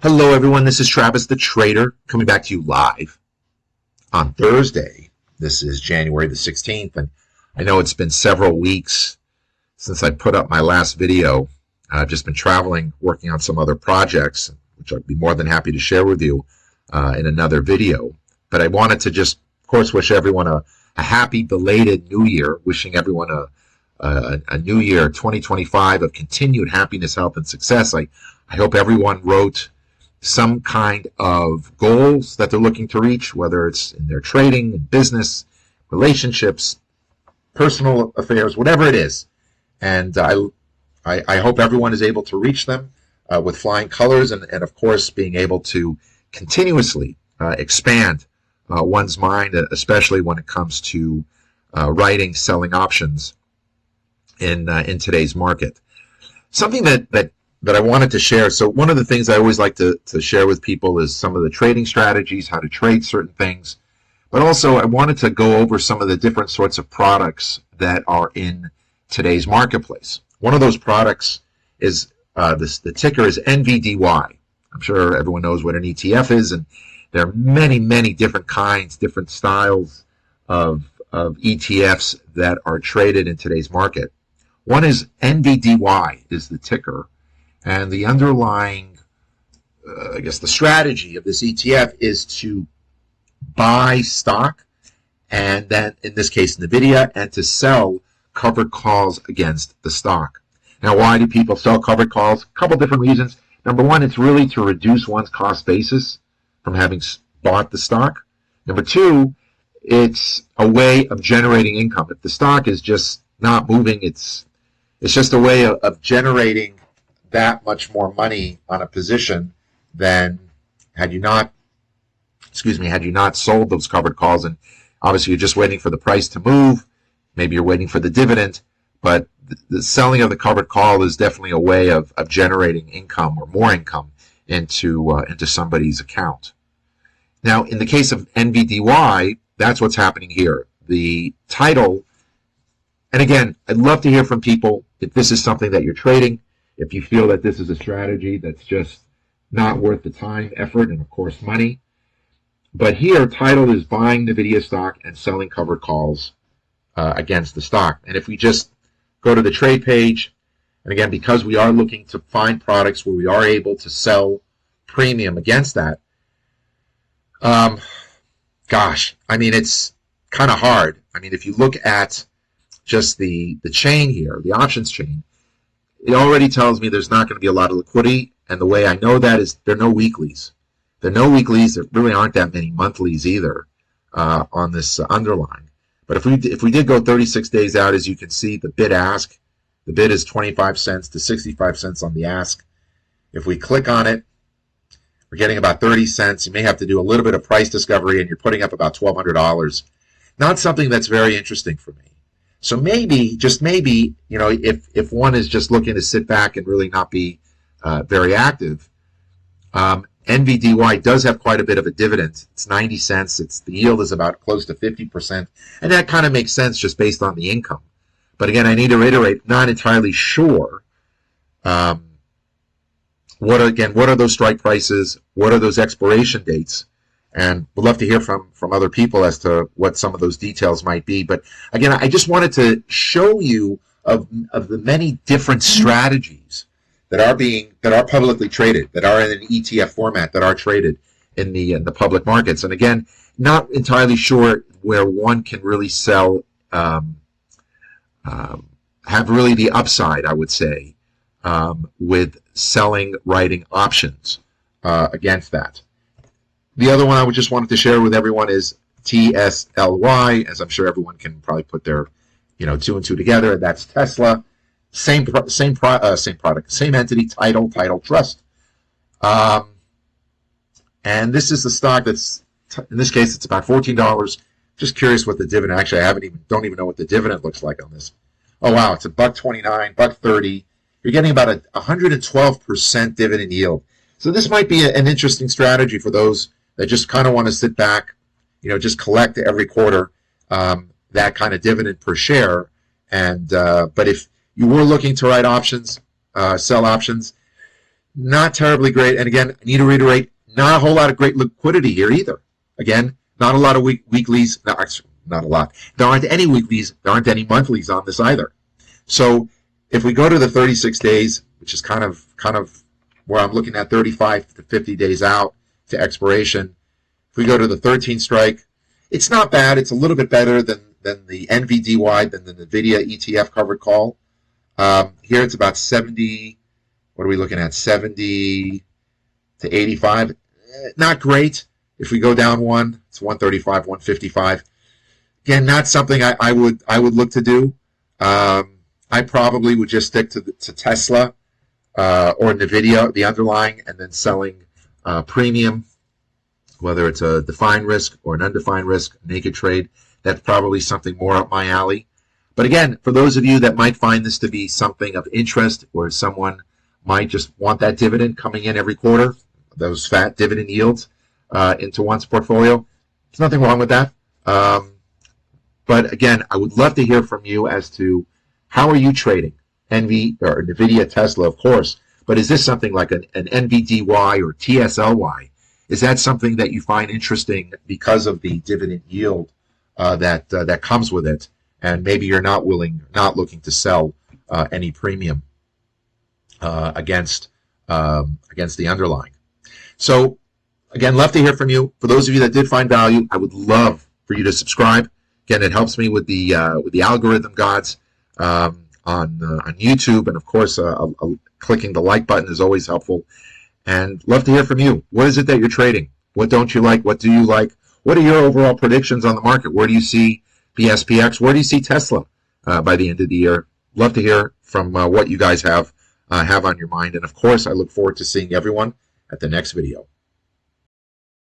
Hello everyone, this is Travis the Trader coming back to you live on Thursday. This is January the 16th, and I know it's been several weeks since I put up my last video. I've just been traveling, working on some other projects, which I'd be more than happy to share with you in another video. But I wanted to just, of course, wish everyone a happy belated New Year, wishing everyone a New Year 2025 of continued happiness, health, and success. I hope everyone wrote some kind of goals that they're looking to reach, whether it's in their trading, in business, relationships, personal affairs, whatever it is. And I hope everyone is able to reach them with flying colors and of course, being able to continuously expand one's mind, especially when it comes to writing, selling options in today's market. Something that I wanted to share. So one of the things I always like to share with people is some of the trading strategies, how to trade certain things. But also I wanted to go over some of the different sorts of products that are in today's marketplace. One of those products is the ticker is NVDY. I'm sure everyone knows what an ETF is, and there are many, many different kinds, different styles of ETFs that are traded in today's market. One is NVDY is the ticker. And the underlying, I guess, the strategy of this ETF is to buy stock, and then, in this case, NVIDIA, and to sell covered calls against the stock. Now, why do people sell covered calls? A couple different reasons. Number one, it's really to reduce one's cost basis from having bought the stock. Number two, it's a way of generating income. If the stock is just not moving, it's just a way of generating that much more money on a position than had you not sold those covered calls. And obviously you're just waiting for the price to move. Maybe you're waiting for the dividend, but the selling of the covered call is definitely a way of generating income or more income into somebody's account. Now, in the case of NVDY, that's what's happening here. The title, and again, I'd love to hear from people if this is something that you're trading. If you feel that this is a strategy that's just not worth the time, effort, and of course money. But here, title is buying NVIDIA stock and selling covered calls against the stock. And if we just go to the trade page, and again, because we are looking to find products where we are able to sell premium against that, gosh, I mean, it's kind of hard. I mean, if you look at just the chain here, the options chain, it already tells me there's not going to be a lot of liquidity, and the way I know that is there are no weeklies. There are no weeklies. There really aren't that many monthlies either on this underlying. But if we did go 36 days out, as you can see, the bid ask, the bid is 25 cents to 65 cents on the ask. If we click on it, we're getting about 30 cents. You may have to do a little bit of price discovery, and you're putting up about $1,200. Not something that's very interesting for me. So maybe, just maybe, you know, if one is just looking to sit back and really not be very active, NVDY does have quite a bit of a dividend. It's 90 cents. The yield is about close to 50%, and that kind of makes sense just based on the income. But again, I need to reiterate, not entirely sure. What are those strike prices? What are those expiration dates? And we'd love to hear from other people as to what some of those details might be. But again, I just wanted to show you of the many different strategies that are publicly traded, that are in an ETF format, that are traded in the public markets. And again, not entirely sure where one can really sell, have really the upside, I would say, with selling, writing options against that. The other one I just wanted to share with everyone is TSLY, as I'm sure everyone can probably put their, two and two together. That's Tesla. Same product, same entity, title trust. And this is the stock that's, in this case, it's about $14. Just curious what the dividend. Actually, don't even know what the dividend looks like on this. Oh wow, it's $1.29, $1.30. You're getting about a 112% dividend yield. So this might be an interesting strategy for those that just kind of want to sit back, just collect every quarter that kind of dividend per share. And but if you were looking to write options, sell options, not terribly great. And again, I need to reiterate, not a whole lot of great liquidity here either. Again, not a lot of weeklies. Not a lot. There aren't any weeklies. There aren't any monthlies on this either. So if we go to the 36 days, which is kind of where I'm looking at 35 to 50 days out to expiration, if we go to the 13 strike, it's not bad. It's a little bit better than the NVDY, than the NVDY ETF covered call. Here it's about 70. What are we looking at? 70 to 85. Not great. If we go down one, it's 135, 155. Again, not something I would look to do. I probably would just stick to Tesla or NVIDIA, the underlying, and then selling premium, whether it's a defined risk or an undefined risk, naked trade. That's probably something more up my alley. But again, for those of you that might find this to be something of interest, or someone might just want that dividend coming in every quarter, those fat dividend yields into one's portfolio, there's nothing wrong with that. But again, I would love to hear from you as to how are you trading NVIDIA, Tesla, of course, but is this something like an NVDY or TSLY? Is that something that you find interesting because of the dividend yield that comes with it, and maybe you're not looking to sell any premium against the underlying? So again, love to hear from you. For those of you that did find value, I would love for you to subscribe. Again, it helps me with the algorithm gods on YouTube, and of course, clicking the like button is always helpful. And love to hear from you. What is it that you're trading? What don't you like? What do you like? What are your overall predictions on the market? Where do you see the SPX? Where do you see Tesla by the end of the year? Love to hear from what you guys have on your mind. And of course, I look forward to seeing everyone at the next video.